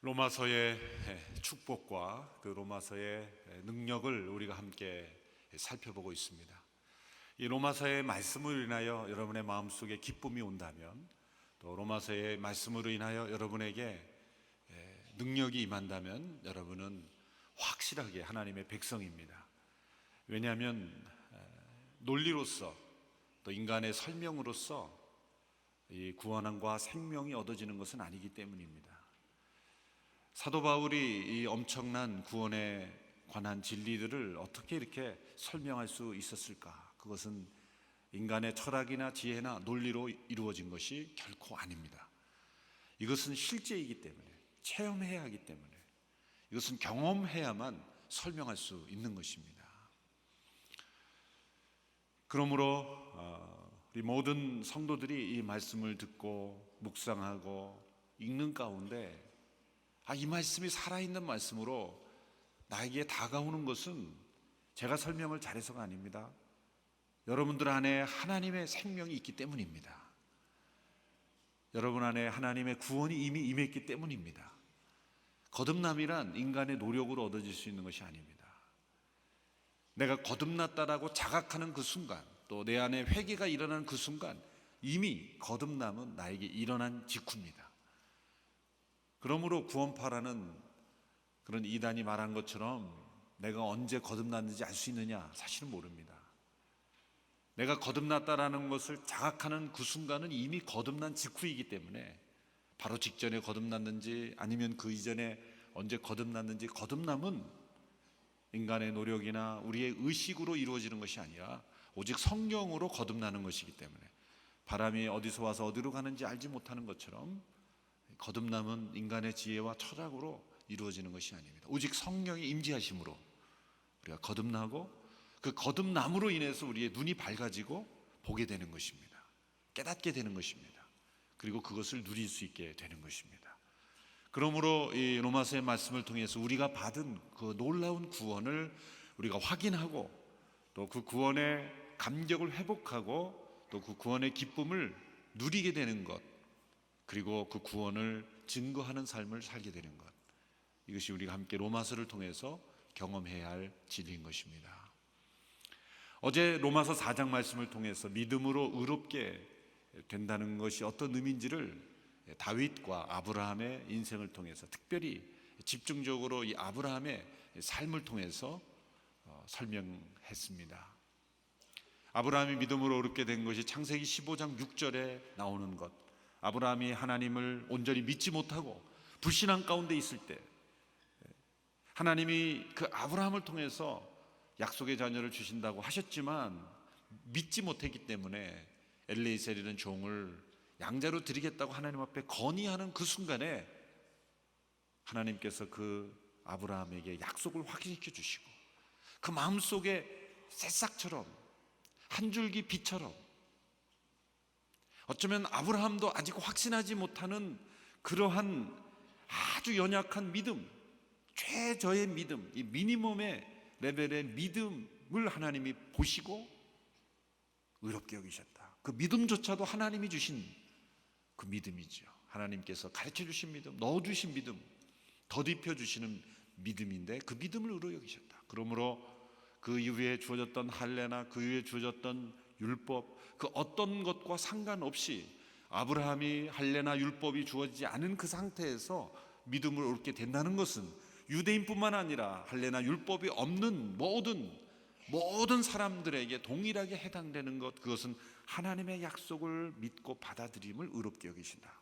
로마서의 축복과 그 로마서의 능력을 우리가 함께 살펴보고 있습니다. 이 로마서의 말씀으로 인하여 여러분의 마음속에 기쁨이 온다면, 또 로마서의 말씀으로 인하여 여러분에게 능력이 임한다면 여러분은 확실하게 하나님의 백성입니다. 왜냐하면 논리로서 또 인간의 설명으로서 이 구원함과 생명이 얻어지는 것은 아니기 때문입니다. 사도 바울이 이 엄청난 구원에 관한 진리들을 어떻게 이렇게 설명할 수 있었을까? 그것은 인간의 철학이나 지혜나 논리로 이루어진 것이 결코 아닙니다. 이것은 실제이기 때문에, 체험해야 하기 때문에, 이것은 경험해야만 설명할 수 있는 것입니다. 그러므로 우리 모든 성도들이 이 말씀을 듣고 묵상하고 읽는 가운데 이 말씀이 살아있는 말씀으로 나에게 다가오는 것은 제가 설명을 잘해서가 아닙니다. 여러분들 안에 하나님의 생명이 있기 때문입니다. 여러분 안에 하나님의 구원이 이미 임했기 때문입니다. 거듭남이란 인간의 노력으로 얻어질 수 있는 것이 아닙니다. 내가 거듭났다라고 자각하는 그 순간, 또 내 안에 회개가 일어나는 그 순간, 이미 거듭남은 나에게 일어난 직후입니다. 그러므로 구원파라는 그런 이단이 말한 것처럼 내가 언제 거듭났는지 알 수 있느냐? 사실은 모릅니다. 내가 거듭났다라는 것을 자각하는 그 순간은 이미 거듭난 직후이기 때문에, 바로 직전에 거듭났는지 아니면 그 이전에 언제 거듭났는지, 거듭남은 인간의 노력이나 우리의 의식으로 이루어지는 것이 아니라 오직 성령으로 거듭나는 것이기 때문에, 바람이 어디서 와서 어디로 가는지 알지 못하는 것처럼 거듭남은 인간의 지혜와 철학으로 이루어지는 것이 아닙니다. 오직 성령의 임재하심으로 우리가 거듭나고, 그 거듭남으로 인해서 우리의 눈이 밝아지고 보게 되는 것입니다. 깨닫게 되는 것입니다. 그리고 그것을 누릴 수 있게 되는 것입니다. 그러므로 이 로마서의 말씀을 통해서 우리가 받은 그 놀라운 구원을 우리가 확인하고, 또 그 구원의 감격을 회복하고, 또 그 구원의 기쁨을 누리게 되는 것, 그리고 그 구원을 증거하는 삶을 살게 되는 것, 이것이 우리가 함께 로마서를 통해서 경험해야 할 진리인 것입니다. 어제 로마서 4장 말씀을 통해서 믿음으로 의롭게 된다는 것이 어떤 의미인지를 다윗과 아브라함의 인생을 통해서, 특별히 집중적으로 이 아브라함의 삶을 통해서 설명했습니다. 아브라함이 믿음으로 의롭게 된 것이 창세기 15장 6절에 나오는 것, 아브라함이 하나님을 온전히 믿지 못하고 불신앙 가운데 있을 때 하나님이 그 아브라함을 통해서 약속의 자녀를 주신다고 하셨지만 믿지 못했기 때문에 엘리에셀이라는 종을 양자로 드리겠다고 하나님 앞에 건의하는 그 순간에 하나님께서 그 아브라함에게 약속을 확인시켜 주시고, 그 마음속에 새싹처럼, 한 줄기 빛처럼, 어쩌면 아브라함도 아직 확신하지 못하는 그러한 아주 연약한 믿음, 최저의 믿음, 이 미니멈의 레벨의 믿음을 하나님이 보시고 의롭게 여기셨다. 그 믿음조차도 하나님이 주신 그 믿음이죠. 하나님께서 가르쳐 주신 믿음, 넣어주신 믿음, 덧입혀 주시는 믿음인데, 그 믿음을 의로 여기셨다. 그러므로 그 이후에 주어졌던 할례나 그 이후에 주어졌던 율법, 그 어떤 것과 상관없이 아브라함이 할례나 율법이 주어지지 않은 그 상태에서 믿음을 얻게 된다는 것은 유대인뿐만 아니라 할례나 율법이 없는 모든 사람들에게 동일하게 해당되는 것, 그것은 하나님의 약속을 믿고 받아들임을 의롭게 여기신다.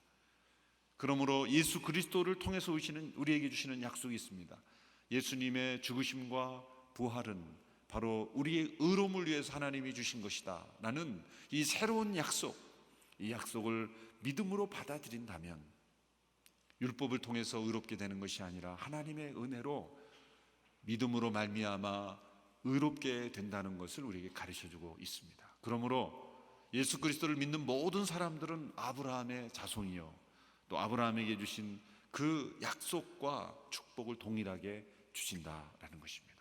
그러므로 예수 그리스도를 통해서 우리에게 주시는 약속이 있습니다. 예수님의 죽으심과 부활은 바로 우리의 의로움을 위해서 하나님이 주신 것이다 라는 이 새로운 약속, 이 약속을 믿음으로 받아들인다면 율법을 통해서 의롭게 되는 것이 아니라 하나님의 은혜로 믿음으로 말미암아 의롭게 된다는 것을 우리에게 가르쳐주고 있습니다. 그러므로 예수 그리스도를 믿는 모든 사람들은 아브라함의 자손이요, 또 아브라함에게 주신 그 약속과 축복을 동일하게 주신다라는 것입니다.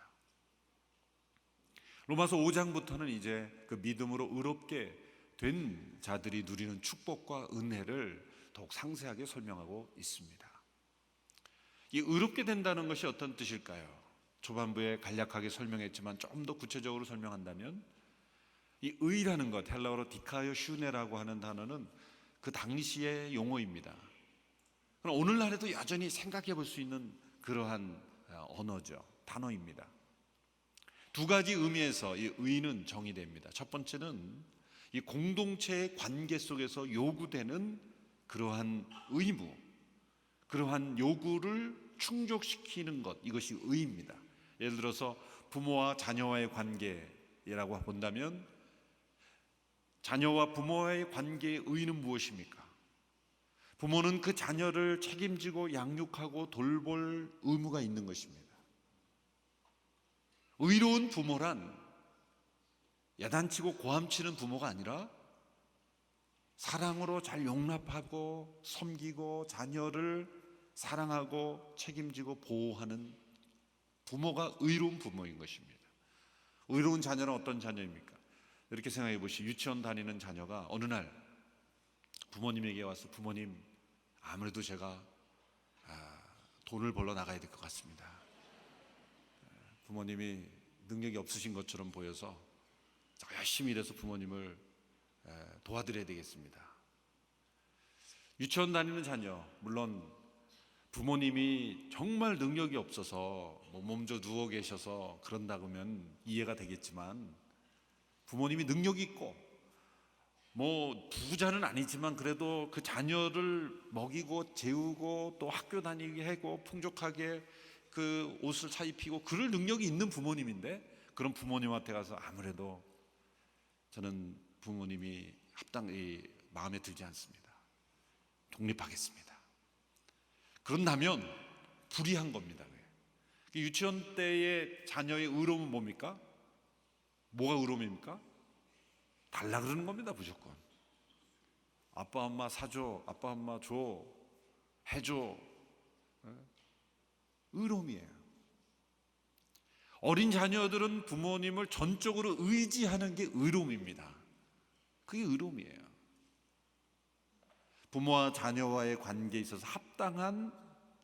로마서 5장부터는 이제 그 믿음으로 의롭게 된 자들이 누리는 축복과 은혜를 더욱 상세하게 설명하고 있습니다. 이 의롭게 된다는 것이 어떤 뜻일까요? 초반부에 간략하게 설명했지만 좀 더 구체적으로 설명한다면 이 의라는 것, 헬라어로 디카요 슈네라고 하는 단어는 그 당시의 용어입니다. 그럼 오늘날에도 여전히 생각해 볼 수 있는 그러한 언어죠. 단어입니다. 두 가지 의미에서 이 의는 정의됩니다. 첫 번째는 이 공동체의 관계 속에서 요구되는 그러한 의무, 그러한 요구를 충족시키는 것, 이것이 의입니다. 예를 들어서 부모와 자녀와의 관계라고 본다면 자녀와 부모와의 관계의 의는 무엇입니까? 부모는 그 자녀를 책임지고 양육하고 돌볼 의무가 있는 것입니다. 의로운 부모란 야단치고 고함치는 부모가 아니라 사랑으로 잘 용납하고 섬기고 자녀를 사랑하고 책임지고 보호하는 부모가 의로운 부모인 것입니다. 의로운 자녀는 어떤 자녀입니까? 이렇게 생각해 보시죠. 유치원 다니는 자녀가 어느 날 부모님에게 와서 부모님, 아무래도 제가 돈을 벌러 나가야 될 것 같습니다. 부모님이 능력이 없으신 것처럼 보여서 열심히 일해서 부모님을 도와드려야 되겠습니다. 유치원 다니는 자녀, 물론 부모님이 정말 능력이 없어서 몸져 누워 계셔서 그런다면 이해가 되겠지만, 부모님이 능력이 있고 부자는 아니지만 그래도 그 자녀를 먹이고 재우고 또 학교 다니게 하고 풍족하게 그 옷을 차 입히고 그럴 능력이 있는 부모님인데, 그런 부모님한테 가서 아무래도 저는 부모님이 합당히 마음에 들지 않습니다. 독립하겠습니다. 그런다면 불이한 겁니다. 유치원 때의 자녀의 의로움은 뭡니까? 뭐가 의로움입니까? 달라 그러는 겁니다. 무조건 아빠 엄마 사줘, 아빠 엄마 줘, 해줘. 의로움이에요. 어린 자녀들은 부모님을 전적으로 의지하는 게 의로움입니다. 그게 의로움이에요. 부모와 자녀와의 관계에 있어서 합당한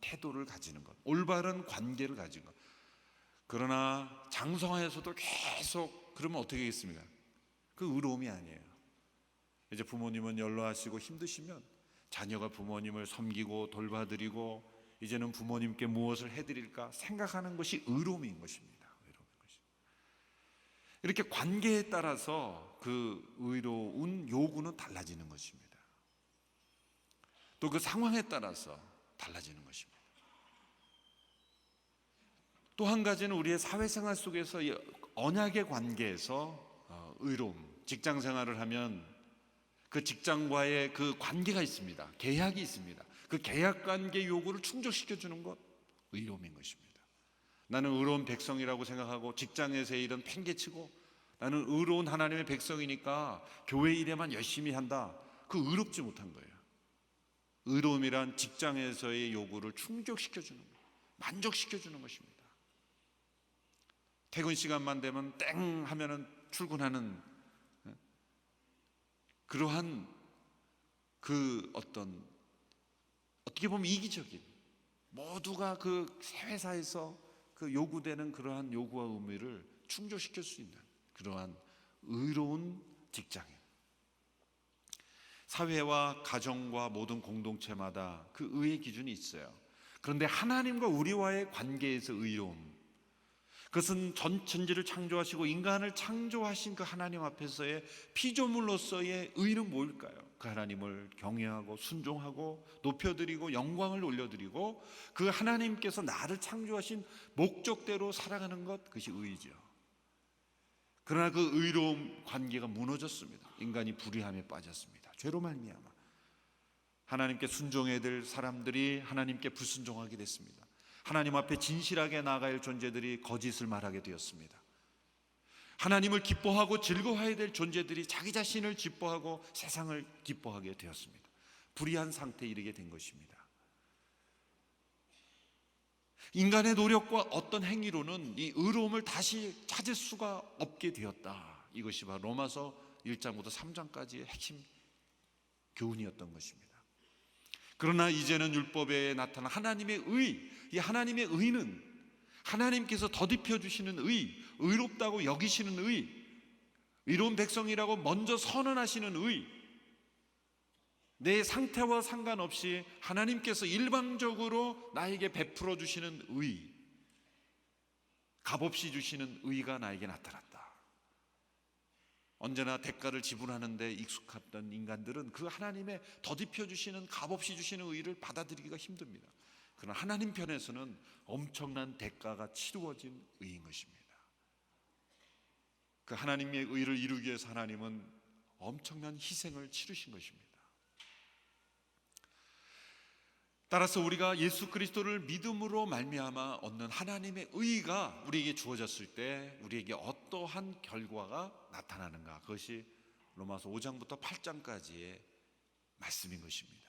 태도를 가지는 것, 올바른 관계를 가진 것. 그러나 장성하에서도 계속 그러면 어떻게 하겠습니까? 그 의로움이 아니에요. 이제 부모님은 연로하시고 힘드시면 자녀가 부모님을 섬기고 돌봐드리고 이제는 부모님께 무엇을 해드릴까 생각하는 것이 의로움인 것입니다. 이렇게 관계에 따라서 그 의로운 요구는 달라지는 것입니다. 또 그 상황에 따라서 달라지는 것입니다. 또 한 가지는 우리의 사회생활 속에서 언약의 관계에서 의로움, 직장 생활을 하면 그 직장과의 그 관계가 있습니다. 계약이 있습니다. 그 계약 관계 요구를 충족시켜주는 것, 의로움인 것입니다. 나는 의로운 백성이라고 생각하고 직장에서의 일은 팽개치고 나는 의로운 하나님의 백성이니까 교회 일에만 열심히 한다. 그 의롭지 못한 거예요. 의로움이란 직장에서의 요구를 충족시켜주는 거예요. 만족시켜주는 것입니다. 퇴근 시간만 되면 땡 하면은 출근하는 그러한 그 어떻게 보면 이기적인, 모두가 그 회사에서 그 요구되는 그러한 요구와 의무를 충족시킬 수 있는 그러한 의로운 직장인. 사회와 가정과 모든 공동체마다 그 의의 기준이 있어요. 그런데 하나님과 우리와의 관계에서 의로움, 그것은 전 천지를 창조하시고 인간을 창조하신 그 하나님 앞에서의 피조물로서의 의는 뭘까요? 그 하나님을 경외하고 순종하고 높여드리고 영광을 올려드리고 그 하나님께서 나를 창조하신 목적대로 살아가는 것, 그것이 의죠. 그러나 그 의로움 관계가 무너졌습니다. 인간이 불의함에 빠졌습니다. 죄로 말미암아 하나님께 순종해야 될 사람들이 하나님께 불순종하게 됐습니다. 하나님 앞에 진실하게 나아가야 할 존재들이 거짓을 말하게 되었습니다. 하나님을 기뻐하고 즐거워해야 될 존재들이 자기 자신을 기뻐하고 세상을 기뻐하게 되었습니다. 불의한 상태에 이르게 된 것입니다. 인간의 노력과 어떤 행위로는 이 의로움을 다시 찾을 수가 없게 되었다. 이것이 바로 로마서 1장부터 3장까지의 핵심 교훈이었던 것입니다. 그러나 이제는 율법에 나타난 하나님의 의, 이 하나님의 의는 하나님께서 더딥혀 주시는 의, 의롭다고 여기시는 의, 의로운 백성이라고 먼저 선언하시는 의, 내 상태와 상관없이 하나님께서 일방적으로 나에게 베풀어 주시는 의, 값없이 주시는 의가 나에게 나타났다. 언제나 대가를 지불하는 데 익숙했던 인간들은 그 하나님의 더딥혀 주시는, 값없이 주시는 의를 받아들이기가 힘듭니다. 그러나 하나님 편에서는 엄청난 대가가 치루어진 의인 것입니다. 그 하나님의 의를 이루기 위해서 하나님은 엄청난 희생을 치르신 것입니다. 따라서 우리가 예수 그리스도를 믿음으로 말미암아 얻는 하나님의 의가 우리에게 주어졌을 때 우리에게 어떠한 결과가 나타나는가, 그것이 로마서 5장부터 8장까지의 말씀인 것입니다.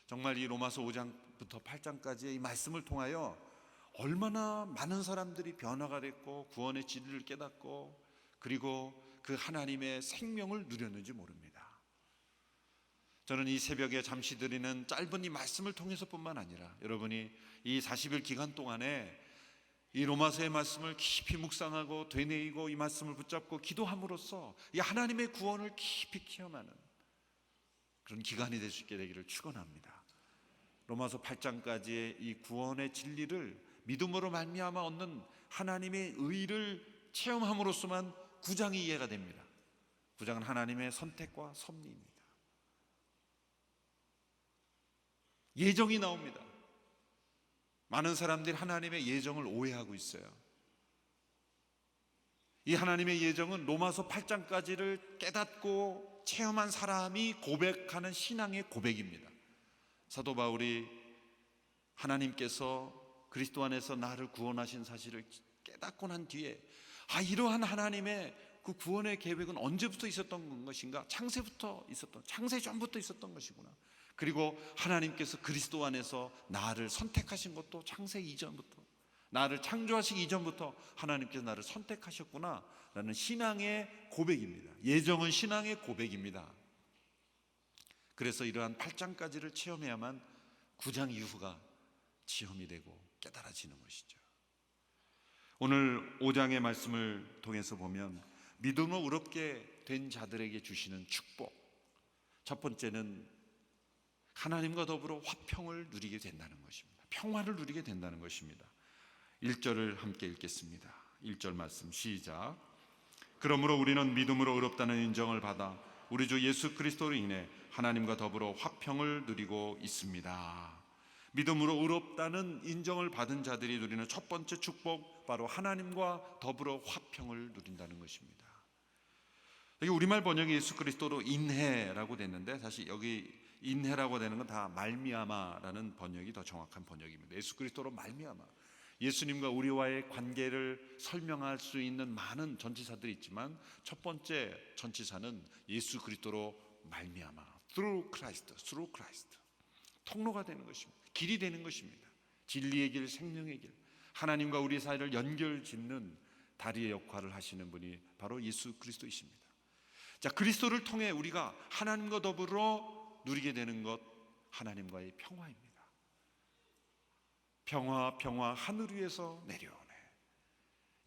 정말 이 로마서 5장부터 8장까지의 이 말씀을 통하여 얼마나 많은 사람들이 변화가 됐고 구원의 진리를 깨닫고 그리고 그 하나님의 생명을 누렸는지 모릅니다. 저는 이 새벽에 잠시 드리는 짧은 이 말씀을 통해서뿐만 아니라 여러분이 이 40일 기간 동안에 이 로마서의 말씀을 깊이 묵상하고 되뇌이고 이 말씀을 붙잡고 기도함으로써 이 하나님의 구원을 깊이 체험하는 그런 기간이 될 수 있게 되기를 축원합니다. 로마서 8장까지의 이 구원의 진리를 믿음으로 말미암아 얻는 하나님의 의를 체험함으로써만 9장이 이해가 됩니다. 9장은 하나님의 선택과 섭리입니다. 예정이 나옵니다. 많은 사람들이 하나님의 예정을 오해하고 있어요. 이 하나님의 예정은 로마서 8장까지를 깨닫고 체험한 사람이 고백하는 신앙의 고백입니다. 사도 바울이 하나님께서 그리스도 안에서 나를 구원하신 사실을 깨닫고 난 뒤에 이러한 하나님의 그 구원의 계획은 언제부터 있었던 것인가? 창세 전부터 있었던 것이구나. 그리고 하나님께서 그리스도 안에서 나를 선택하신 것도 창세 이전부터, 나를 창조하시기 이전부터 하나님께서 나를 선택하셨구나 라는 신앙의 고백입니다. 예정은 신앙의 고백입니다. 그래서 이러한 8장까지를 체험해야만 9장 이후가 체험이 되고 깨달아지는 것이죠. 오늘 5장의 말씀을 통해서 보면 믿음으로 의롭게 된 자들에게 주시는 축복, 첫 번째는 하나님과 더불어 화평을 누리게 된다는 것입니다. 평화를 누리게 된다는 것입니다. 1절을 함께 읽겠습니다. 1절 말씀 시작. 그러므로 우리는 믿음으로 의롭다는 인정을 받아 우리 주 예수 그리스도로 인해 하나님과 더불어 화평을 누리고 있습니다. 믿음으로 의롭다는 인정을 받은 자들이 누리는 첫 번째 축복, 바로 하나님과 더불어 화평을 누린다는 것입니다. 여기 우리말 번역이 예수 그리스도로 인해라고 됐는데 사실 여기 인해라고 되는 건 다 말미암아라는 번역이 더 정확한 번역입니다. 예수 그리스도로 말미암아, 예수님과 우리와의 관계를 설명할 수 있는 많은 전치사들이 있지만 첫 번째 전치사는 예수 그리스도로 말미암아, through Christ, 통로가 되는 것입니다. 길이 되는 것입니다. 진리의 길, 생명의 길, 하나님과 우리 사이를 연결짓는 다리의 역할을 하시는 분이 바로 예수 그리스도이십니다. 자, 그리스도를 통해 우리가 하나님과 더불어 누리게 되는 것, 하나님과의 평화입니다. 평화 하늘 위에서 내려오네.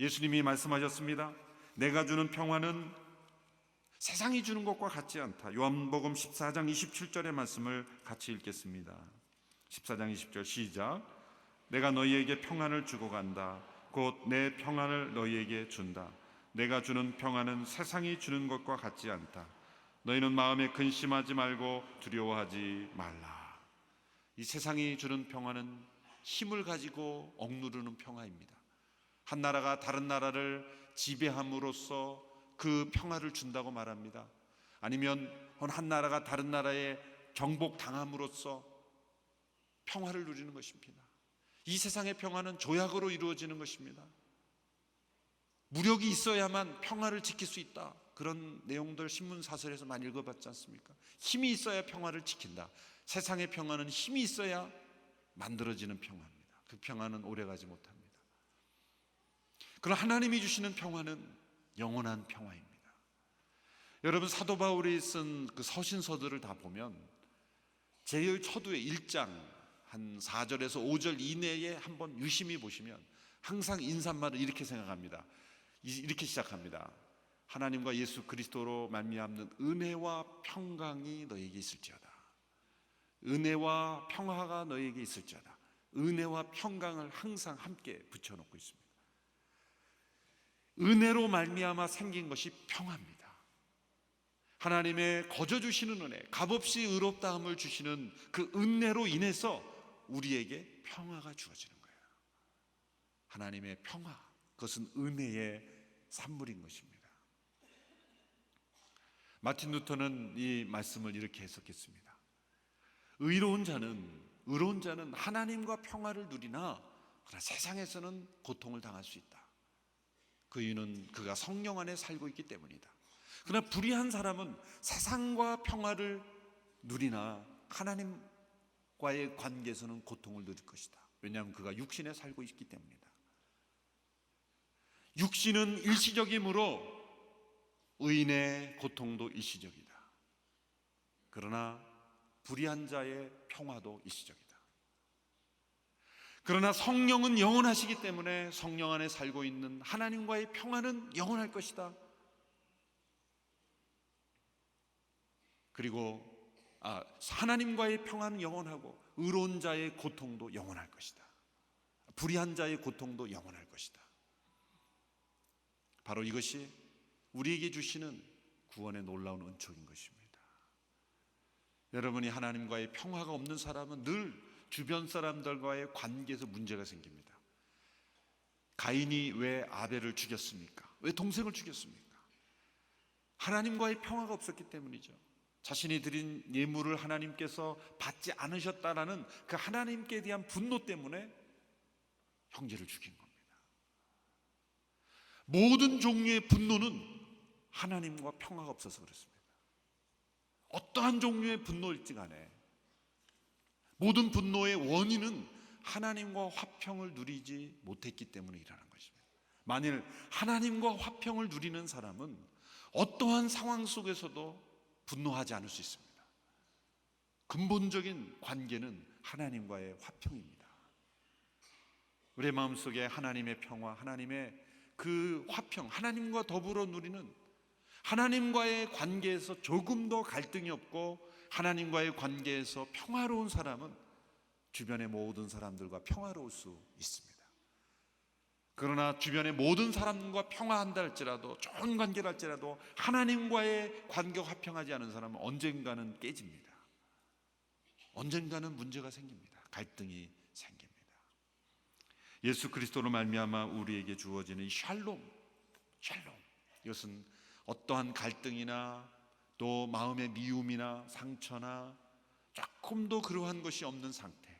예수님이 말씀하셨습니다. 내가 주는 평화는 세상이 주는 것과 같지 않다. 요한복음 14장 27절의 말씀을 같이 읽겠습니다. 14장 20절 시작. 내가 너희에게 평안을 주고 간다. 곧 내 평안을 너희에게 준다. 내가 주는 평안은 세상이 주는 것과 같지 않다. 너희는 마음에 근심하지 말고 두려워하지 말라. 이 세상이 주는 평화는 힘을 가지고 억누르는 평화입니다. 한 나라가 다른 나라를 지배함으로써 그 평화를 준다고 말합니다. 아니면 한 나라가 다른 나라에 정복당함으로써 평화를 누리는 것입니다. 이 세상의 평화는 조약으로 이루어지는 것입니다. 무력이 있어야만 평화를 지킬 수 있다. 그런 내용들 신문 사설에서 많이 읽어봤지 않습니까? 힘이 있어야 평화를 지킨다. 세상의 평화는 힘이 있어야 만들어지는 평화입니다. 그 평화는 오래가지 못합니다. 그러나 하나님이 주시는 평화는 영원한 평화입니다. 여러분, 사도 바울이 쓴 그 서신서들을 다 보면 제일 초두의 1장 한 4절에서 5절 이내에 한번 유심히 보시면 항상 인사말을 이렇게 생각합니다. 이렇게 시작합니다. 하나님과 예수 그리스도로 말미암는 은혜와 평강이 너에게 있을지어다. 은혜와 평화가 너에게 있을지어다. 은혜와 평강을 항상 함께 붙여놓고 있습니다. 은혜로 말미암아 생긴 것이 평화입니다. 하나님의 거저 주시는 은혜, 값없이 의롭다함을 주시는 그 은혜로 인해서 우리에게 평화가 주어지는 거예요. 하나님의 평화, 그것은 은혜의 산물인 것입니다. 마틴 루터는 이 말씀을 이렇게 해석했습니다. 의로운 자는 하나님과 평화를 누리나 그러나 세상에서는 고통을 당할 수 있다. 그 이유는 그가 성령 안에 살고 있기 때문이다. 그러나 불의한 사람은 세상과 평화를 누리나 하나님과의 관계에서는 고통을 누릴 것이다. 왜냐하면 그가 육신에 살고 있기 때문이다. 육신은 일시적이므로 의인의 고통도 일시적이다. 그러나 불의한 자의 평화도 일시적이다. 그러나 성령은 영원하시기 때문에 성령 안에 살고 있는 하나님과의 평화는 영원할 것이다. 그리고 하나님과의 평화는 영원하고 의로운 자의 고통도 영원할 것이다. 불의한 자의 고통도 영원할 것이다. 바로 이것이 우리에게 주시는 구원의 놀라운 은총인 것입니다. 여러분이 하나님과의 평화가 없는 사람은 늘 주변 사람들과의 관계에서 문제가 생깁니다. 가인이 왜 아벨을 죽였습니까? 왜 동생을 죽였습니까? 하나님과의 평화가 없었기 때문이죠. 자신이 드린 예물을 하나님께서 받지 않으셨다라는 그 하나님께 대한 분노 때문에 형제를 죽인 겁니다. 모든 종류의 분노는 하나님과 평화가 없어서 그렇습니다. 어떠한 종류의 분노일지 간에 모든 분노의 원인은 하나님과 화평을 누리지 못했기 때문이라는 것입니다. 만일 하나님과 화평을 누리는 사람은 어떠한 상황 속에서도 분노하지 않을 수 있습니다. 근본적인 관계는 하나님과의 화평입니다. 우리의 마음속에 하나님의 평화, 하나님의 그 화평, 하나님과 더불어 누리는 하나님과의 관계에서 조금 더 갈등이 없고 하나님과의 관계에서 평화로운 사람은 주변의 모든 사람들과 평화로울 수 있습니다. 그러나 주변의 모든 사람과 평화한다 할지라도, 좋은 관계를 할지라도 하나님과의 관계가 화평하지 않은 사람은 언젠가는 깨집니다. 언젠가는 문제가 생깁니다. 갈등이 생깁니다. 예수 그리스도로 말미암아 우리에게 주어지는 이 샬롬, 이것은 어떠한 갈등이나 또 마음의 미움이나 상처나 조금도 그러한 것이 없는 상태,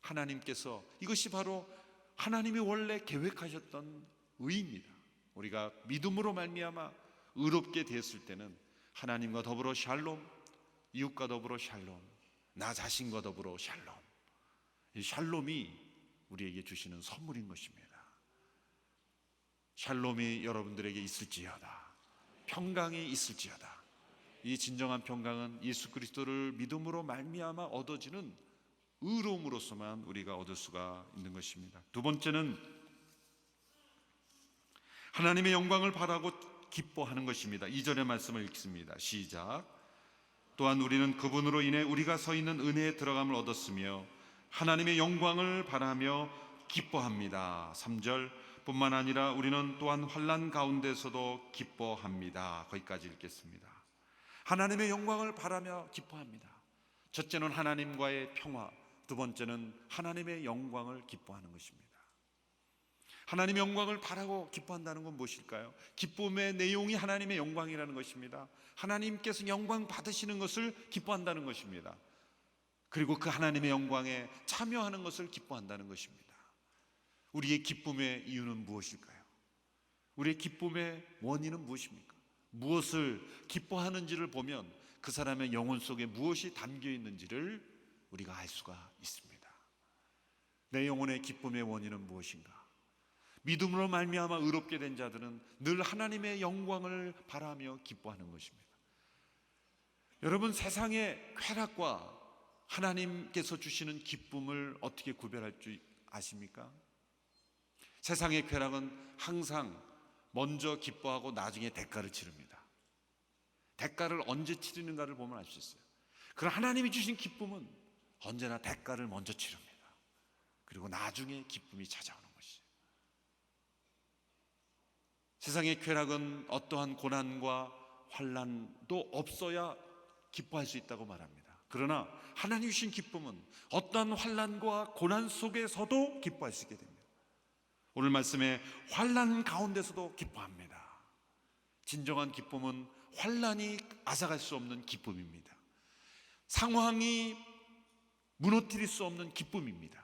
하나님께서, 이것이 바로 하나님이 원래 계획하셨던 의입니다. 우리가 믿음으로 말미암아 의롭게 되었을 때는 하나님과 더불어 샬롬, 이웃과 더불어 샬롬, 나 자신과 더불어 샬롬, 이 샬롬이 우리에게 주시는 선물인 것입니다. 샬롬이 여러분들에게 있을지어다. 평강이 있을지어다. 이 진정한 평강은 예수 그리스도를 믿음으로 말미암아 얻어지는 의로움으로서만 우리가 얻을 수가 있는 것입니다. 두 번째는 하나님의 영광을 바라고 기뻐하는 것입니다. 2절의 말씀을 읽습니다. 시작. 또한 우리는 그분으로 인해 우리가 서 있는 은혜에 들어감을 얻었으며 하나님의 영광을 바라며 기뻐합니다. 3절. 뿐만 아니라 우리는 또한 환난 가운데서도 기뻐합니다. 거기까지 읽겠습니다. 하나님의 영광을 바라며 기뻐합니다. 첫째는 하나님과의 평화, 두 번째는 하나님의 영광을 기뻐하는 것입니다. 하나님의 영광을 바라고 기뻐한다는 건 무엇일까요? 기쁨의 내용이 하나님의 영광이라는 것입니다. 하나님께서 영광 받으시는 것을 기뻐한다는 것입니다. 그리고 그 하나님의 영광에 참여하는 것을 기뻐한다는 것입니다. 우리의 기쁨의 이유는 무엇일까요? 우리의 기쁨의 원인은 무엇입니까? 무엇을 기뻐하는지를 보면 그 사람의 영혼 속에 무엇이 담겨 있는지를 우리가 알 수가 있습니다. 내 영혼의 기쁨의 원인은 무엇인가? 믿음으로 말미암아 의롭게 된 자들은 늘 하나님의 영광을 바라며 기뻐하는 것입니다. 여러분, 세상의 쾌락과 하나님께서 주시는 기쁨을 어떻게 구별할 줄 아십니까? 세상의 쾌락은 항상 먼저 기뻐하고 나중에 대가를 치릅니다. 대가를 언제 치르는가를 보면 알 수 있어요. 그러나 하나님이 주신 기쁨은 언제나 대가를 먼저 치릅니다. 그리고 나중에 기쁨이 찾아오는 것이에요. 세상의 쾌락은 어떠한 고난과 환난도 없어야 기뻐할 수 있다고 말합니다. 그러나 하나님 주신 기쁨은 어떠한 환난과 고난 속에서도 기뻐할 수 있게 됩니다. 오늘 말씀에 환난 가운데서도 기뻐합니다. 진정한 기쁨은 환난이 앗아갈 수 없는 기쁨입니다. 상황이 무너뜨릴 수 없는 기쁨입니다.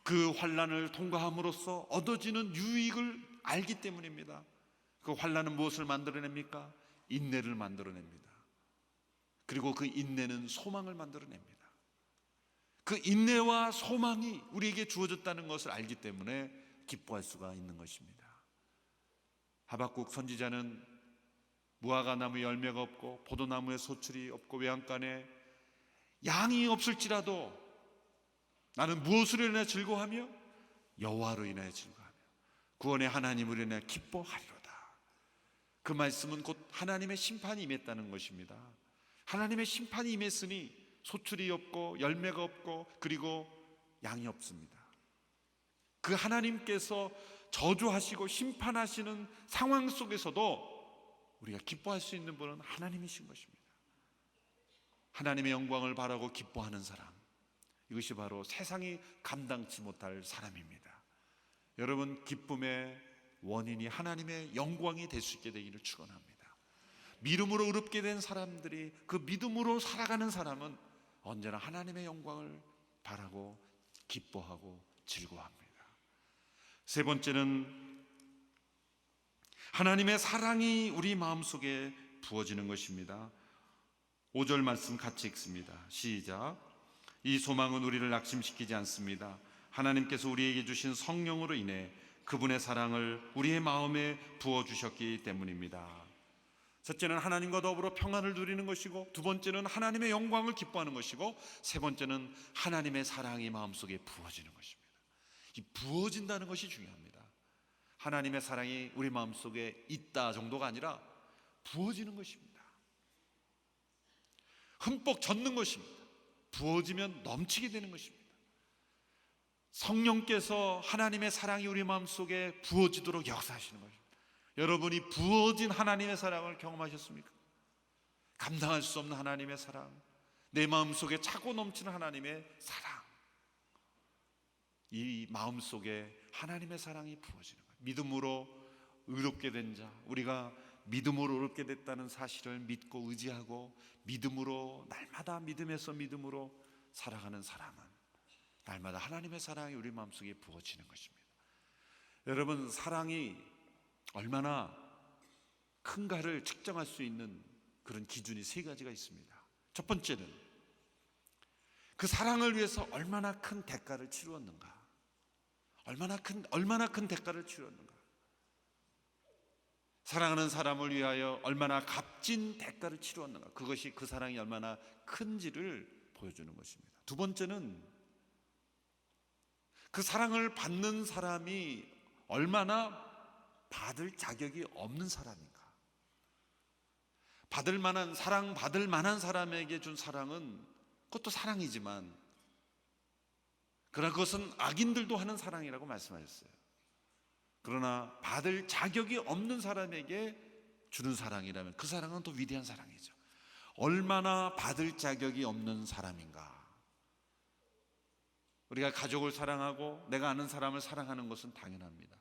그 환난을 통과함으로써 얻어지는 유익을 알기 때문입니다. 그 환난은 무엇을 만들어냅니까? 인내를 만들어냅니다. 그리고 그 인내는 소망을 만들어냅니다. 그 인내와 소망이 우리에게 주어졌다는 것을 알기 때문에 기뻐할 수가 있는 것입니다. 하박국 선지자는 무화과 나무 열매가 없고 포도나무에 소출이 없고 외양간에 양이 없을지라도 나는 무엇으로 인하여 즐거워하며 여호와로 인하여 즐거워하며 구원의 하나님으로 인하여 기뻐하리로다. 그 말씀은 곧 하나님의 심판이 임했다는 것입니다. 하나님의 심판이 임했으니 소출이 없고 열매가 없고 그리고 양이 없습니다. 그 하나님께서 저주하시고 심판하시는 상황 속에서도 우리가 기뻐할 수 있는 분은 하나님이신 것입니다. 하나님의 영광을 바라고 기뻐하는 사람, 이것이 바로 세상이 감당치 못할 사람입니다. 여러분, 기쁨의 원인이 하나님의 영광이 될 수 있게 되기를 축원합니다. 믿음으로 의롭게 된 사람들이, 그 믿음으로 살아가는 사람은 언제나 하나님의 영광을 바라고 기뻐하고 즐거워합니다. 세 번째는 하나님의 사랑이 우리 마음속에 부어지는 것입니다. 5절 말씀 같이 읽습니다. 시작. 이 소망은 우리를 낙심시키지 않습니다. 하나님께서 우리에게 주신 성령으로 인해 그분의 사랑을 우리의 마음에 부어주셨기 때문입니다. 첫째는 하나님과 더불어 평안을 누리는 것이고, 두 번째는 하나님의 영광을 기뻐하는 것이고, 세 번째는 하나님의 사랑이 마음속에 부어지는 것입니다. 이 부어진다는 것이 중요합니다. 하나님의 사랑이 우리 마음속에 있다 정도가 아니라 부어지는 것입니다. 흠뻑 젖는 것입니다. 부어지면 넘치게 되는 것입니다. 성령께서 하나님의 사랑이 우리 마음속에 부어지도록 역사하시는 것입니다. 여러분이 부어진 하나님의 사랑을 경험하셨습니까? 감당할 수 없는 하나님의 사랑, 내 마음속에 차고 넘치는 하나님의 사랑, 이 마음속에 하나님의 사랑이 부어지는 거예요. 믿음으로 의롭게 된 자, 우리가 믿음으로 의롭게 됐다는 사실을 믿고 의지하고 믿음으로 날마다 믿음에서 믿음으로 살아가는 사람은 날마다 하나님의 사랑이 우리 마음속에 부어지는 것입니다. 여러분, 사랑이 얼마나 큰가를 측정할 수 있는 그런 기준이 세 가지가 있습니다. 첫 번째는 그 사랑을 위해서 얼마나 큰 대가를 치루었는가, 얼마나 큰 대가를 치루었는가, 사랑하는 사람을 위하여 얼마나 값진 대가를 치루었는가, 그것이 그 사랑이 얼마나 큰지를 보여주는 것입니다. 두 번째는 그 사랑을 받는 사람이 얼마나 받을 자격이 없는 사람인가. 받을 만한, 사랑받을 만한 사람에게 준 사랑은 그것도 사랑이지만, 그러나 그것은 악인들도 하는 사랑이라고 말씀하셨어요. 그러나 받을 자격이 없는 사람에게 주는 사랑이라면 그 사랑은 더 위대한 사랑이죠. 얼마나 받을 자격이 없는 사람인가. 우리가 가족을 사랑하고 내가 아는 사람을 사랑하는 것은 당연합니다.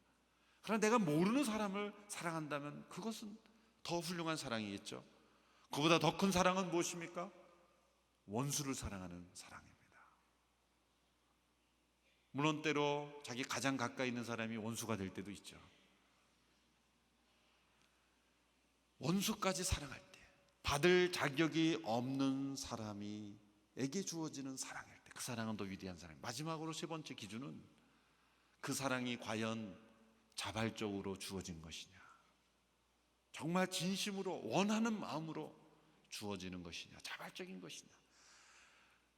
그러나 내가 모르는 사람을 사랑한다면 그것은 더 훌륭한 사랑이겠죠. 그보다 더 큰 사랑은 무엇입니까? 원수를 사랑하는 사랑입니다. 물론 때로 자기 가장 가까이 있는 사람이 원수가 될 때도 있죠. 원수까지 사랑할 때, 받을 자격이 없는 사람에게 주어지는 사랑일 때, 그 사랑은 더 위대한 사랑. 마지막으로 세 번째 기준은 그 사랑이 과연 자발적으로 주어진 것이냐, 정말 진심으로 원하는 마음으로 주어지는 것이냐, 자발적인 것이냐.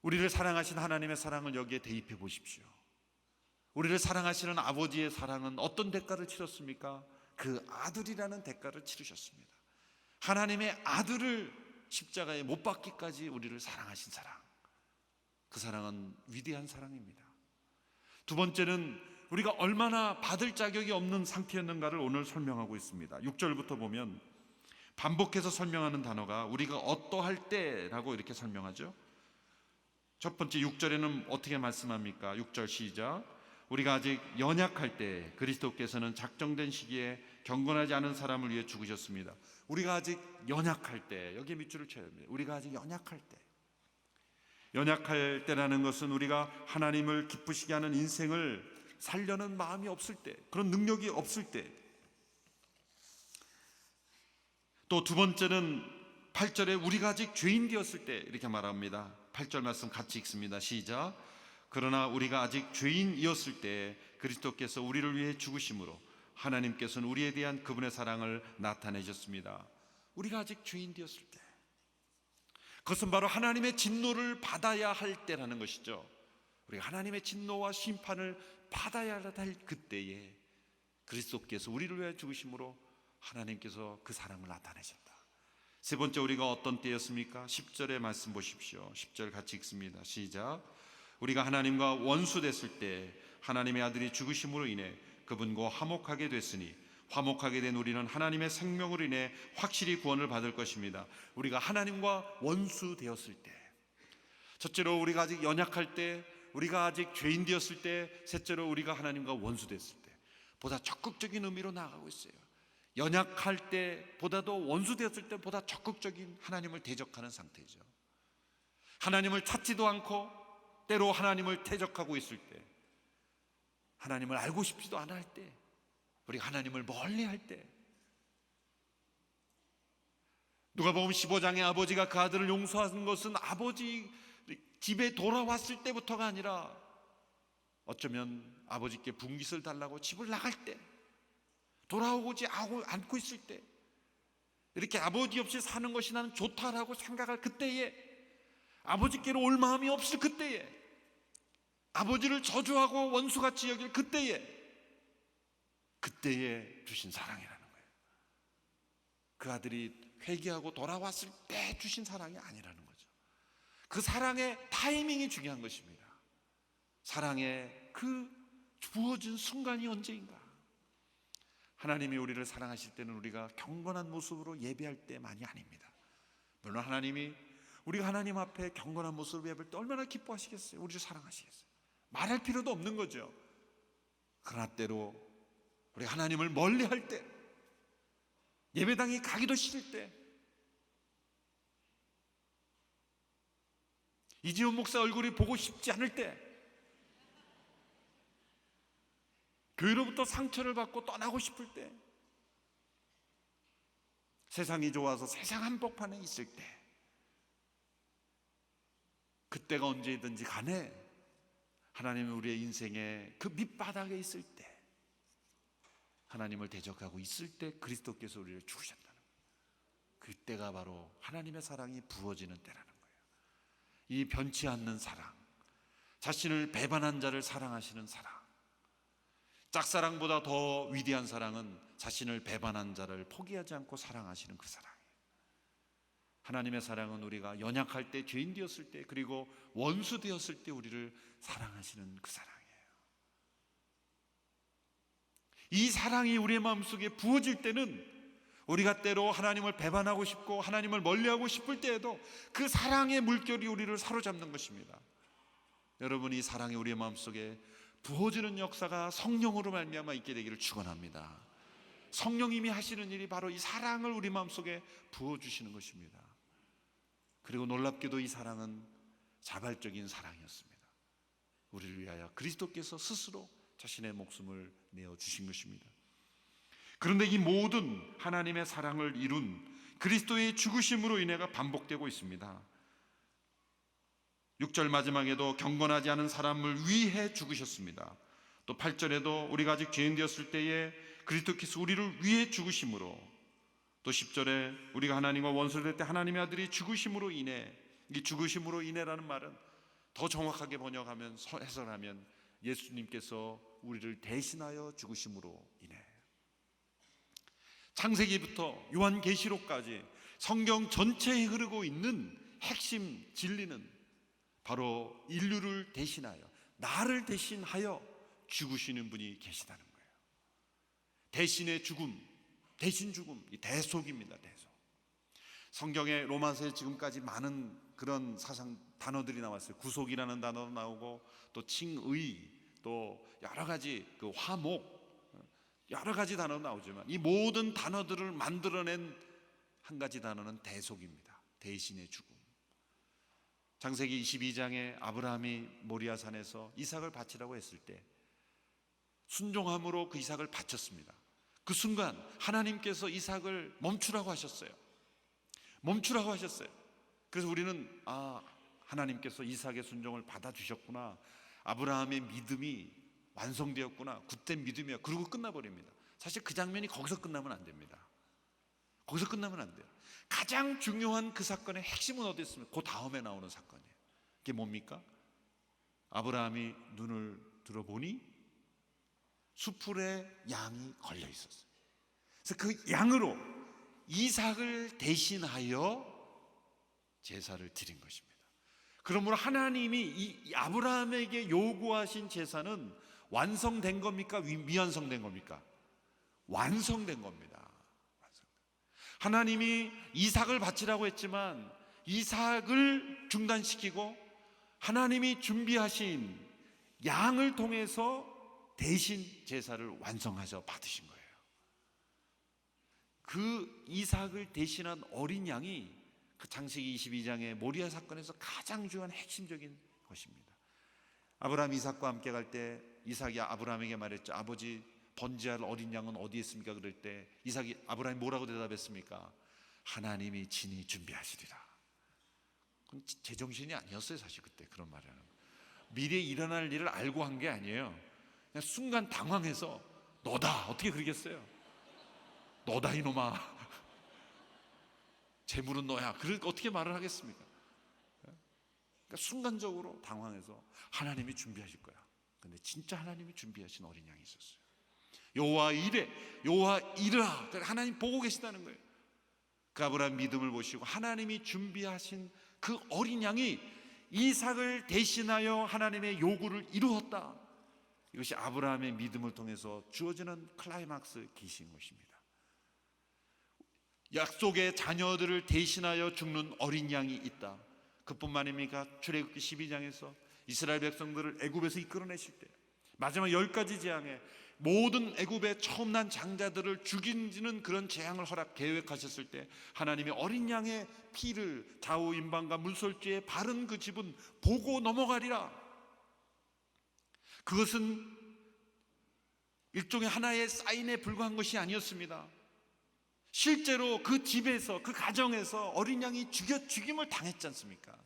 우리를 사랑하신 하나님의 사랑을 여기에 대입해 보십시오. 우리를 사랑하시는 아버지의 사랑은 어떤 대가를 치렀습니까? 그 아들이라는 대가를 치르셨습니다. 하나님의 아들을 십자가에 못 박기까지 우리를 사랑하신 사랑, 그 사랑은 위대한 사랑입니다. 두 번째는 우리가 얼마나 받을 자격이 없는 상태였는가를 오늘 설명하고 있습니다. 6절부터 보면 반복해서 설명하는 단어가 우리가 어떠할 때라고 이렇게 설명하죠. 첫 번째 6절에는 어떻게 말씀합니까? 6절 시작. 우리가 아직 연약할 때 그리스도께서는 작정된 시기에 경건하지 않은 사람을 위해 죽으셨습니다. 우리가 아직 연약할 때, 여기에 밑줄을 쳐야 됩니다. 우리가 아직 연약할 때. 연약할 때라는 것은 우리가 하나님을 기쁘시게 하는 인생을 살려는 마음이 없을 때, 그런 능력이 없을 때. 또 두 번째는 8절에 우리가 아직 죄인 되었을 때 이렇게 말합니다. 8절 말씀 같이 읽습니다. 시작. 그러나 우리가 아직 죄인이었을 때 그리스도께서 우리를 위해 죽으심으로 하나님께서는 우리에 대한 그분의 사랑을 나타내셨습니다. 우리가 아직 죄인 되었을 때, 그것은 바로 하나님의 진노를 받아야 할 때라는 것이죠. 우리가 하나님의 진노와 심판을 받아야 할 그때에 그리스도께서 우리를 위해 죽으심으로 하나님께서 그 사랑을 나타내셨다. 세 번째, 우리가 어떤 때였습니까? 10절의 말씀 보십시오. 10절 같이 읽습니다. 시작. 우리가 하나님과 원수됐을 때 하나님의 아들이 죽으심으로 인해 그분과 화목하게 됐으니 화목하게 된 우리는 하나님의 생명으로 인해 확실히 구원을 받을 것입니다. 우리가 하나님과 원수 되었을 때, 첫째로 우리가 아직 연약할 때, 우리가 아직 죄인 되었을 때, 셋째로 우리가 하나님과 원수 됐을 때, 보다 적극적인 의미로 나아가고 있어요. 연약할 때보다도 원수 되었을 때보다 적극적인 하나님을 대적하는 상태죠. 하나님을 찾지도 않고 때로 하나님을 대적하고 있을 때, 하나님을 알고 싶지도 않아 할 때, 우리가 하나님을 멀리 할 때, 누가복음 15장에 아버지가 그 아들을 용서한 것은 아버지 집에 돌아왔을 때부터가 아니라 어쩌면 아버지께 분깃을 달라고 집을 나갈 때, 돌아오지 않고 있을 때, 이렇게 아버지 없이 사는 것이 나는 좋다라고 생각할 그때에, 아버지께로 올 마음이 없을 그때에, 아버지를 저주하고 원수같이 여길 그때에 주신 사랑이라는 거예요. 그 아들이 회개하고 돌아왔을 때 주신 사랑이 아니라는 거죠. 그 사랑의 타이밍이 중요한 것입니다. 사랑의 그 부어진 순간이 언제인가. 하나님이 우리를 사랑하실 때는 우리가 경건한 모습으로 예배할 때만이 아닙니다. 물론 하나님이 우리가 하나님 앞에 경건한 모습으로 예배할 때 얼마나 기뻐하시겠어요. 우리를 사랑하시겠어요. 말할 필요도 없는 거죠. 그러나 때로 우리 하나님을 멀리할 때, 예배당에 가기도 싫을 때, 이지훈 목사 얼굴이 보고 싶지 않을 때, 교회로부터 상처를 받고 떠나고 싶을 때, 세상이 좋아서 세상 한복판에 있을 때, 그때가 언제든지 간에 하나님은 우리의 인생의 그 밑바닥에 있을 때, 하나님을 대적하고 있을 때 그리스도께서 우리를 죽으셨다는 거예요. 그때가 바로 하나님의 사랑이 부어지는 때라는 거예요. 이 변치 않는 사랑, 자신을 배반한 자를 사랑하시는 사랑, 짝사랑보다 더 위대한 사랑은 자신을 배반한 자를 포기하지 않고 사랑하시는 그 사랑이에요. 하나님의 사랑은 우리가 연약할 때, 죄인 되었을 때, 그리고 원수 되었을 때 우리를 사랑하시는 그 사랑이에요. 이 사랑이 우리의 마음속에 부어질 때는 우리가 때로 하나님을 배반하고 싶고 하나님을 멀리하고 싶을 때에도 그 사랑의 물결이 우리를 사로잡는 것입니다. 여러분, 이 사랑이 우리의 마음속에 부어지는 역사가 성령으로 말미암아 있게 되기를 축원합니다. 성령님이 하시는 일이 바로 이 사랑을 우리 마음속에 부어주시는 것입니다. 그리고 놀랍게도 이 사랑은 자발적인 사랑이었습니다. 우리를 위하여 그리스도께서 스스로 자신의 목숨을 내어주신 것입니다. 그런데 이 모든 하나님의 사랑을 이룬 그리스도의 죽으심으로 인해가 반복되고 있습니다. 6절 마지막에도 경건하지 않은 사람을 위해 죽으셨습니다. 또 8절에도 우리가 아직 죄인 되었을 때에 그리스도께서 우리를 위해 죽으심으로, 또 10절에 우리가 하나님과 원수를 될 때 하나님의 아들이 죽으심으로 인해, 이 죽으심으로 인해라는 말은 더 정확하게 번역하면, 해설하면 예수님께서 우리를 대신하여 죽으심으로 인해. 창세기부터 요한계시록까지 성경 전체에 흐르고 있는 핵심 진리는 바로 인류를 대신하여, 나를 대신하여 죽으시는 분이 계시다는 거예요. 대신의 죽음, 대신 죽음, 이 대속입니다. 대속. 성경에 로마서에 지금까지 많은 그런 사상 단어들이 나왔어요. 구속이라는 단어도 나오고, 또 칭의, 또 여러 가지 그 화목, 여러 가지 단어도 나오지만 이 모든 단어들을 만들어낸 한 가지 단어는 대속입니다. 대신의 죽음. 창세기 22장에 아브라함이 모리아산에서 이삭을 바치라고 했을 때 순종함으로 그 이삭을 바쳤습니다. 그 순간 하나님께서 이삭을 멈추라고 하셨어요. 멈추라고 하셨어요. 그래서 우리는 하나님께서 이삭의 순종을 받아주셨구나, 아브라함의 믿음이 완성되었구나, 굳된 믿음이야, 그러고 끝나버립니다. 사실 그 장면이 거기서 끝나면 안 됩니다. 거기서 끝나면 안 돼요. 가장 중요한 그 사건의 핵심은 어디 있습니까? 그 다음에 나오는 사건이에요. 그게 뭡니까? 아브라함이 눈을 들어보니 수풀에 양이 걸려 있었어요. 그래서 그 양으로 이삭을 대신하여 제사를 드린 것입니다. 그러므로 하나님이 이 아브라함에게 요구하신 제사는 완성된 겁니까? 미완성된 겁니까? 완성된 겁니다. 하나님이 이삭을 바치라고 했지만 이삭을 중단시키고 하나님이 준비하신 양을 통해서 대신 제사를 완성하셔 받으신 거예요. 그 이삭을 대신한 어린 양이 그 창세기 22장의 모리아 사건에서 가장 중요한 핵심적인 것입니다. 아브라함 이삭과 함께 갈 때 이삭이 아브라함에게 말했죠. 아버지, 번제할 어린 양은 어디에 있습니까? 그럴 때 이삭이, 아브라함이 뭐라고 대답했습니까? 하나님이 친히 준비하시리라. 그건 제정신이 아니었어요. 사실 그때 그런 말을 하는 거. 미래에 일어날 일을 알고 한 게 아니에요. 그냥 순간 당황해서 너다, 어떻게 그러겠어요? 너다 이놈아, 재물은 너야, 그러니까 어떻게 말을 하겠습니까? 그러니까 순간적으로 당황해서 하나님이 준비하실 거야. 근데 진짜 하나님이 준비하신 어린 양이 있었어요. 여호와 이레, 여호와 이르라. 하나님 보고 계시다는 거예요. 그 아브라함 믿음을 보시고 하나님이 준비하신 그 어린 양이 이삭을 대신하여 하나님의 요구를 이루었다. 이것이 아브라함의 믿음을 통해서 주어지는 클라이막스 계시인 것입니다. 약속의 자녀들을 대신하여 죽는 어린 양이 있다. 그뿐만 아닙니까? 출애굽기 12장에서 이스라엘 백성들을 애굽에서 이끌어내실 때 마지막 10가지 재앙에 모든 애굽의 처음 난 장자들을 죽이는 그런 재앙을 계획하셨을 때 하나님이 어린 양의 피를 좌우 임방과 물솔지에 바른 그 집은 보고 넘어가리라. 그것은 일종의 하나의 사인에 불과한 것이 아니었습니다. 실제로 그 집에서, 그 가정에서 어린 양이 죽임을 당했지 않습니까?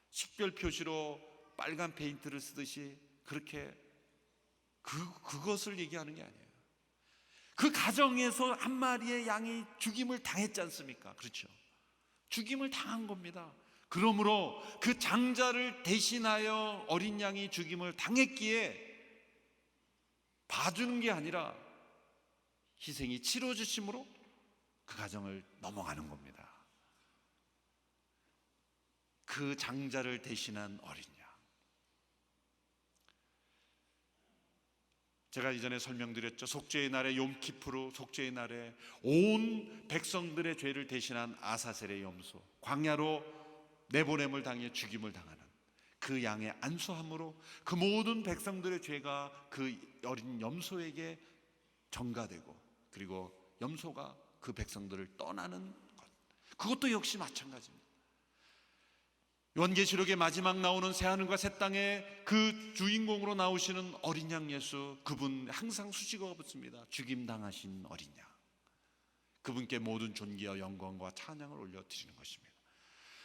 식별 표시로 빨간 페인트를 쓰듯이 그렇게 그것을 얘기하는 게 아니에요. 그 가정에서 한 마리의 양이 죽임을 당했지 않습니까? 그렇죠. 죽임을 당한 겁니다. 그러므로 그 장자를 대신하여 어린 양이 죽임을 당했기에 봐주는 게 아니라 희생이 치러지심으로 그 가정을 넘어가는 겁니다. 그 장자를 대신한 어린 양. 제가 이전에 설명드렸죠. 속죄의 날에 욤키푸르, 속죄의 날에 온 백성들의 죄를 대신한 아사셀의 염소, 광야로 내보냄을 당해 죽임을 당하는 그 양의 안수함으로 그 모든 백성들의 죄가 그 어린 염소에게 전가되고, 그리고 염소가 그 백성들을 떠나는 것, 그것도 역시 마찬가지입니다. 요한계시록의 마지막 나오는 새하늘과 새 땅에 그 주인공으로 나오시는 어린 양 예수, 그분 항상 수식어가 붙습니다. 죽임 당하신 어린 양. 그분께 모든 존귀와 영광과 찬양을 올려드리는 것입니다.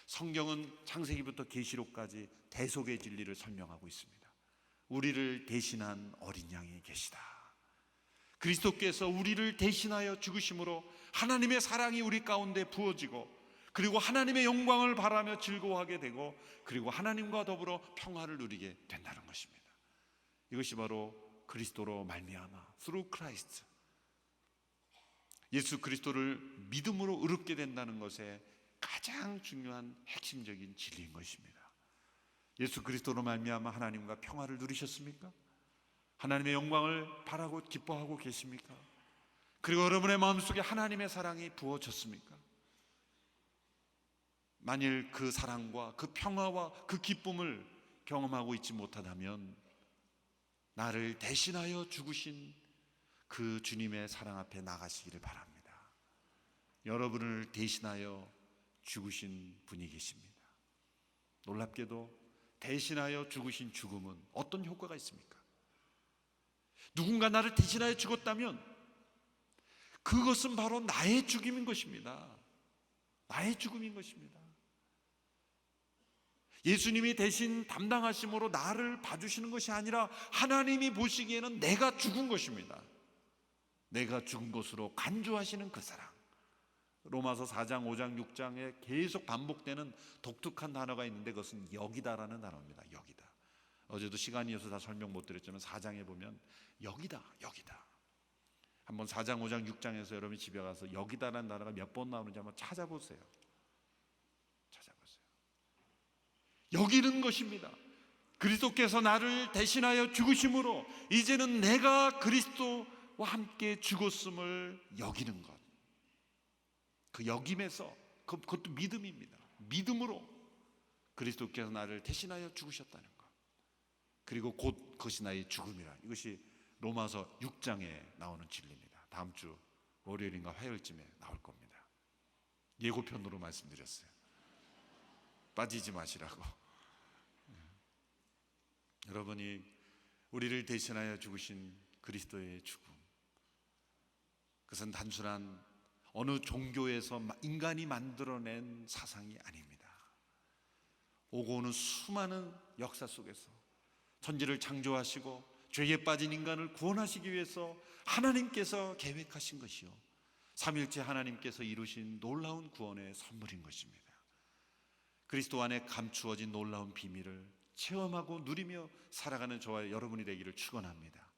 성경은 창세기부터 계시록까지 대속의 진리를 설명하고 있습니다. 우리를 대신한 어린 양이 계시다. 그리스도께서 우리를 대신하여 죽으심으로 하나님의 사랑이 우리 가운데 부어지고, 그리고 하나님의 영광을 바라며 즐거워하게 되고, 그리고 하나님과 더불어 평화를 누리게 된다는 것입니다. 이것이 바로 그리스도로 말미암아, through Christ, 예수 그리스도를 믿음으로 의롭게 된다는 것의 가장 중요한 핵심적인 진리인 것입니다. 예수 그리스도로 말미암아 하나님과 평화를 누리셨습니까? 하나님의 영광을 바라고 기뻐하고 계십니까? 그리고 여러분의 마음속에 하나님의 사랑이 부어졌습니까? 만일 그 사랑과 그 평화와 그 기쁨을 경험하고 있지 못하다면 나를 대신하여 죽으신 그 주님의 사랑 앞에 나가시기를 바랍니다. 여러분을 대신하여 죽으신 분이 계십니다. 놀랍게도 대신하여 죽으신 죽음은 어떤 효과가 있습니까? 누군가 나를 대신하여 죽었다면 그것은 바로 나의 죽음인 것입니다. 나의 죽음인 것입니다. 예수님이 대신 담당하심으로 나를 봐주시는 것이 아니라 하나님이 보시기에는 내가 죽은 것입니다. 내가 죽은 것으로 간주하시는 그 사랑. 로마서 4장, 5장, 6장에 계속 반복되는 독특한 단어가 있는데 그것은 여기다라는 단어입니다. 여기다. 어제도 시간이 없어서 다 설명 못 드렸지만 4장에 보면 여기다, 여기다. 한번 4장, 5장, 6장에서 여러분이 집에 가서 여기다라는 단어가 몇 번 나오는지 한번 찾아보세요. 여기는 것입니다. 그리스도께서 나를 대신하여 죽으심으로 이제는 내가 그리스도와 함께 죽었음을 여기는 것. 그 여김에서 그것도 믿음입니다. 믿음으로 그리스도께서 나를 대신하여 죽으셨다는 것. 그리고 곧 그것이 나의 죽음이라. 이것이 로마서 6장에 나오는 진리입니다. 다음 주 월요일인가 화요일쯤에 나올 겁니다. 예고편으로 말씀드렸어요. 빠지지 마시라고. 여러분이 우리를 대신하여 죽으신 그리스도의 죽음, 그것은 단순한 어느 종교에서 인간이 만들어낸 사상이 아닙니다. 오고 오는 수많은 역사 속에서 천지를 창조하시고 죄에 빠진 인간을 구원하시기 위해서 하나님께서 계획하신 것이요, 삼일째 하나님께서 이루신 놀라운 구원의 선물인 것입니다. 그리스도 안에 감추어진 놀라운 비밀을 체험하고 누리며 살아가는 저와 여러분이 되기를 축원합니다.